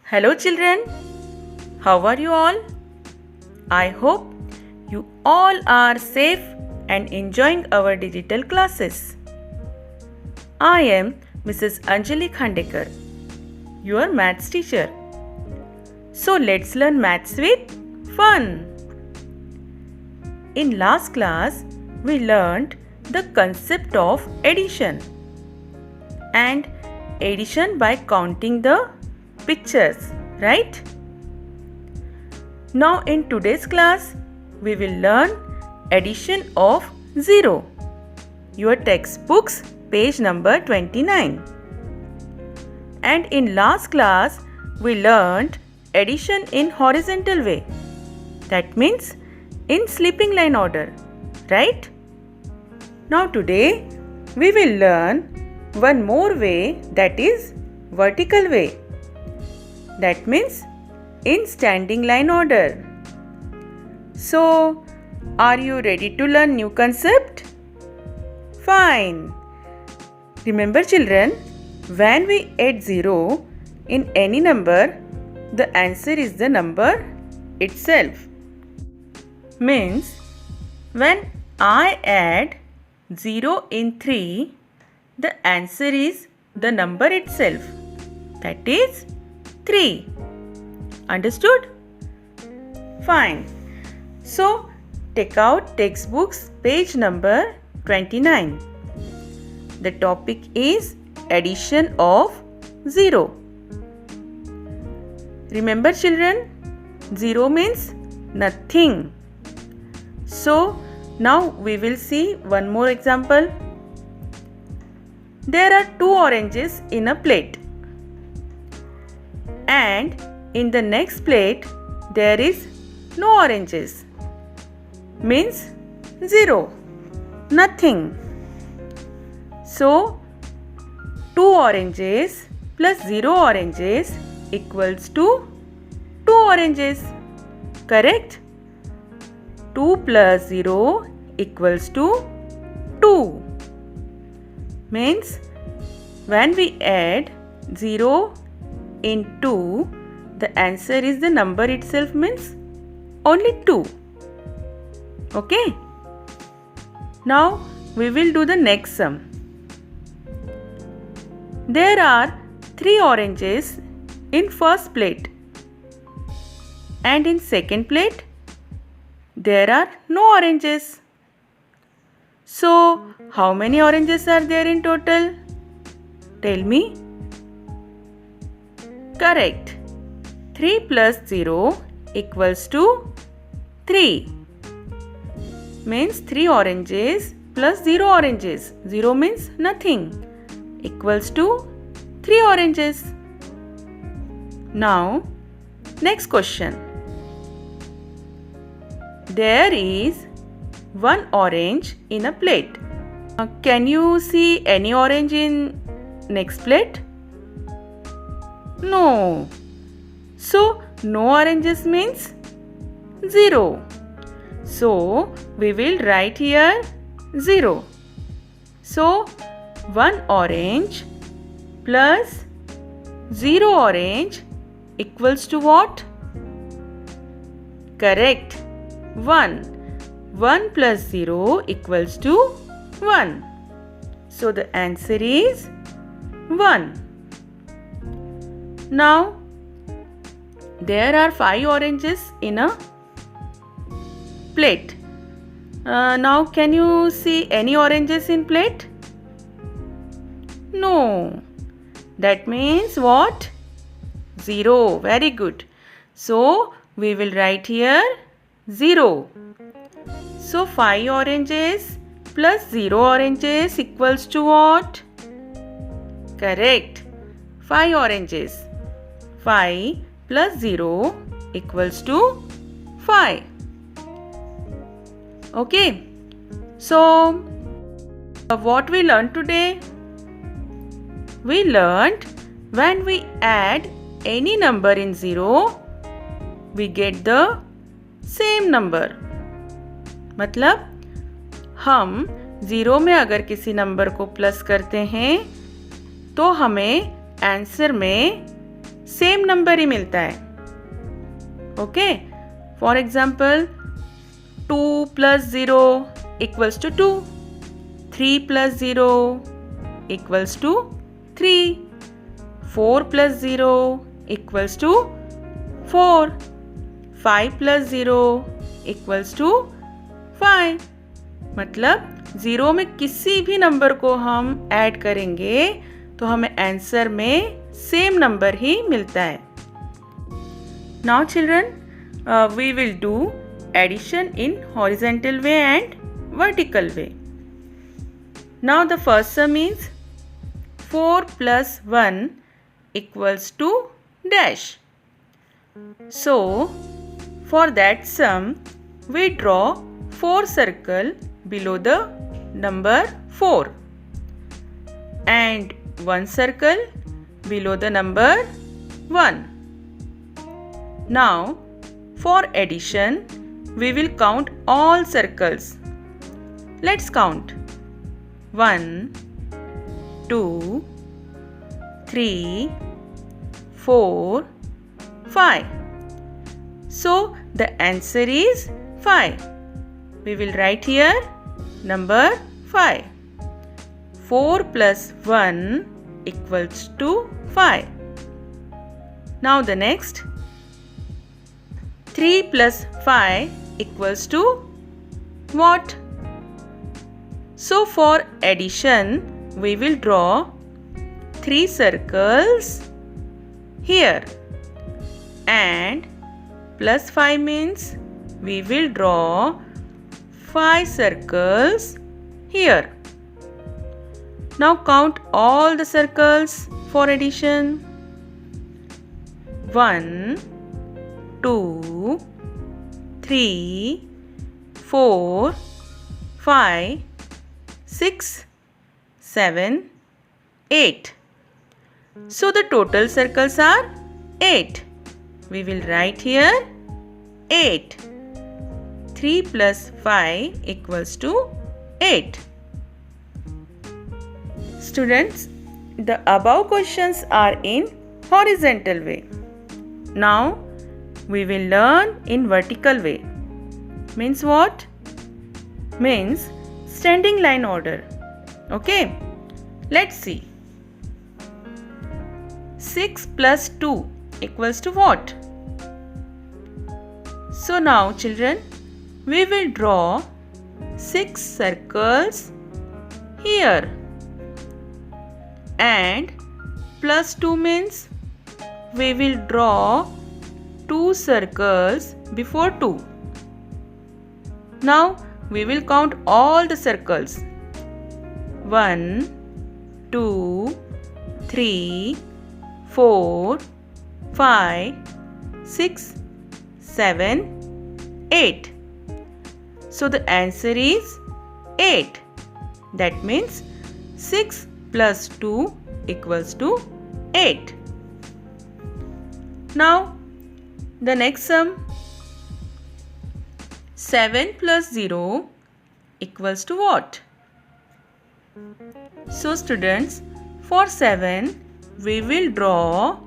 Hello children, how are you all? I hope you all are safe and enjoying our digital classes. I am Mrs. Anjali Khandekar, your maths teacher. So let's learn maths with fun. In last class, we learned the concept of addition and addition by counting the pictures, right? Now in today's class, we will learn addition of 0. Your textbooks, page number 29. And in last class, we learned addition in horizontal way. That means in sleeping line order, right? Now today, we will learn one more way, that is vertical way. That means in standing line order. So, are you ready to learn new concept? Fine. Remember children, when we add 0 in any number, the answer is the number itself. Means, when I add 0 in 3, the answer is the number itself. That is 3. Understood? Fine. So, take out textbooks, page number 29. The topic is addition of 0. Remember children, 0 means nothing. So, now we will see one more example. There are 2 oranges in a plate. And in the next plate, there is no oranges. Means 0. Nothing. So, 2 oranges plus 0 oranges equals to 2 oranges. Correct? 2 plus 0 equals to 2. Means when we add 0 in 2, the answer is the number itself, means only 2. Okay? Now we will do the next sum. There are 3 oranges in first plate. And in second plate, there are no oranges. So, how many oranges are there in total? Tell me. Correct. 3 plus 0 equals to 3. Means 3 oranges plus 0 oranges. 0 means nothing. Equals to 3 oranges. Now, next question. There is 1 orange in a plate. Can you see any orange in next plate? No. So, no oranges means 0. So, we will write here 0. So, 1 orange plus 0 orange equals to what? Correct. 1. 1 plus 0 equals to 1. So, the answer is 1. Now, there are 5 oranges in a plate. Now, can you see any oranges in plate? No. That means what? 0. Very good. So, we will write here 0. So, 5 oranges plus 0 oranges equals to what? Correct. 5 oranges. 5 plus 0 equals to 5. Okay. So, what we learned today? We learned when we add any number in 0, we get the same number. मतलब हम 0 में अगर किसी number को plus करते हैं तो हमें आंसर में सेम नंबर ही मिलता है. Okay, for example 2 + 0 = 2, 3 + 0 = 3, 4 + 0 = 4, 5 + 0 = 5. मतलब 0 में किसी भी नंबर को हम ऐड करेंगे तो हमें आंसर में सेम नंबर ही मिलता है. Now children, we will do addition in horizontal way and vertical way. Now the first sum is 4 + 1 = dash. So for that sum we draw 4 circles below the number 4 and 1 circle below the number 1. Now for addition we will count all circles. Let's count 1, 2, 3, 4, 5. So the answer is 5. We will write here number 5. 4 + 1 = 5. Now the next 3 + 5 = what? So for addition we will draw 3 circles here and +5 means we will draw 5 circles here. Now count all the circles for addition. 1, 2, 3, 4, 5, 6, 7, 8. So the total circles are 8. We will write here 8. 3 + 5 = 8. Students, the above questions are in horizontal way. Now we will learn in vertical way. Means what? Means standing line order. Okay, let's see. 6 + 2 = what? So now children, we will draw 6 circles here and +2 means we will draw 2 circles before 2. Now we will count all the circles. 1, 2, 3, 4, 5, 6, 7, 8. So the answer is 8. That means 6 + 2 = 8. Now the next sum, 7 + 0 = what? So students, for 7 we will draw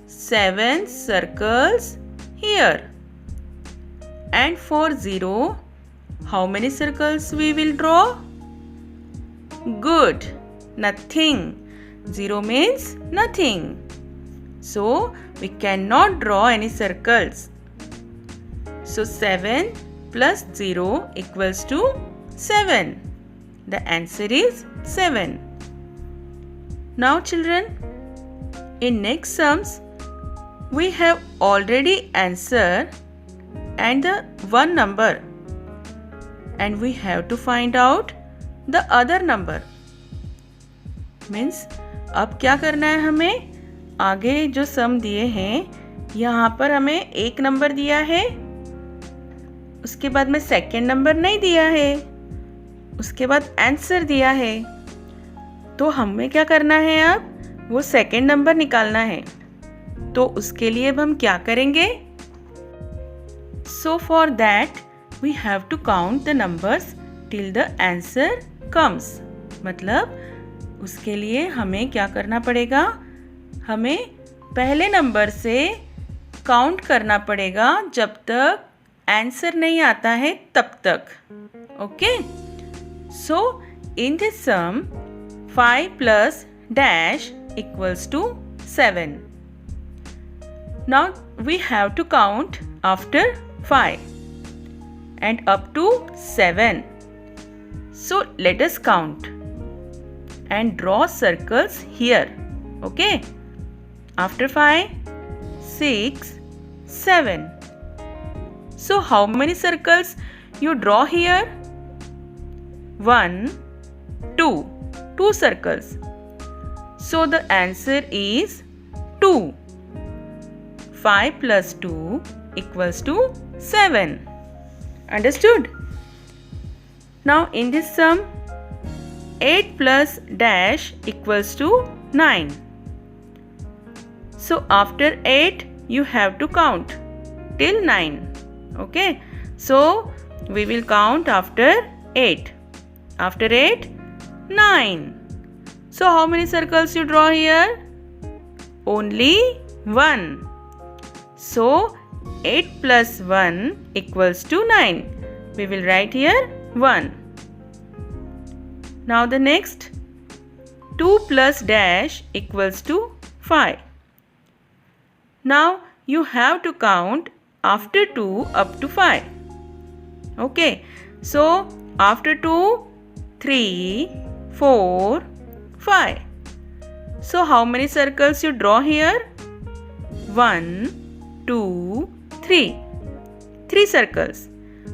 7 circles here. And for 0, how many circles we will draw? Good, nothing. 0 means nothing. So we cannot draw any circles. So 7 + 0 = 7. The answer is 7. Now children, in next sums we have already answered and the one number and we have to find out the other number. Means अब क्या करना है हमें? आगे जो सम दिए हैं यहाँ पर हमें एक नंबर दिया है, उसके बाद में सेकंड नंबर नहीं दिया है, उसके बाद आंसर दिया है. तो हमें क्या करना है? अब वो सेकंड नंबर निकालना है. तो उसके लिए अब हम क्या करेंगे? So for that we have to count the numbers till the answer comes. मतलब उसके लिए हमें क्या करना पड़ेगा? हमें पहले नंबर से काउंट करना पड़ेगा जब तक आंसर नहीं आता है तब तक. Okay? So in this sum 5 plus dash equals to 7. Now we have to count after 5 and up to 7. So let us count and draw circles here. Okay? After 5, 6, 7. So how many circles you draw here? 1, 2. 2 circles. So the answer is 2. 5 plus 2 equals to 7. Understood? Now in this sum 8 plus dash equals to 9. So after 8 you have to count till 9. Okay? So we will count after 8. After 8, 9. So how many circles you draw here? Only 1. So 8 plus 1 equals to 9. We will write here 1. Now the next 2 plus dash equals to 5. Now you have to count after 2 up to 5. Okay. So after 2, 3, 4, 5. So how many circles you draw here? 1, 2, 3. 3 circles.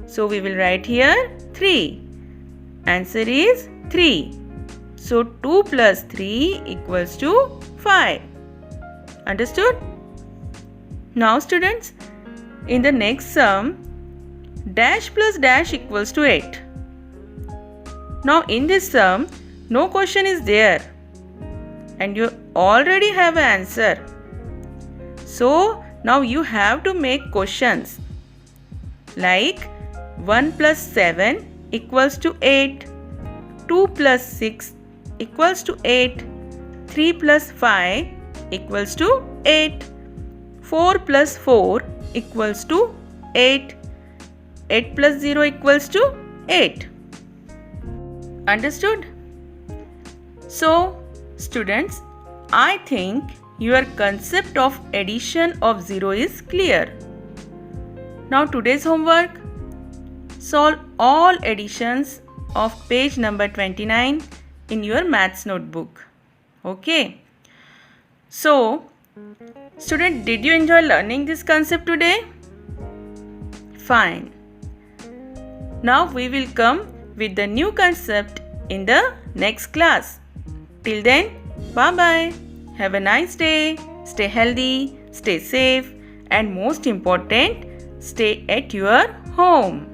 So we will write here 3. Answer is 3. So 2 plus 3 equals to 5. Understood? Now students, in the next sum, dash plus dash equals to 8. Now in this sum, no question is there and you already have an answer. So now you have to make questions like 1 plus 7 equals to 8, 2 plus 6 equals to 8, 3 plus 5 equals to 8, 4 plus 4 equals to 8, 8 plus 0 equals to 8. Understood? So, students, I think your concept of addition of 0 is clear. Now today's homework, solve all additions of page number 29 in your maths notebook. Okay? So, student, did you enjoy learning this concept today? Fine. Now we will come with the new concept in the next class. Till then, bye-bye. Have a nice day. Stay healthy, stay safe, and most important, stay at your home.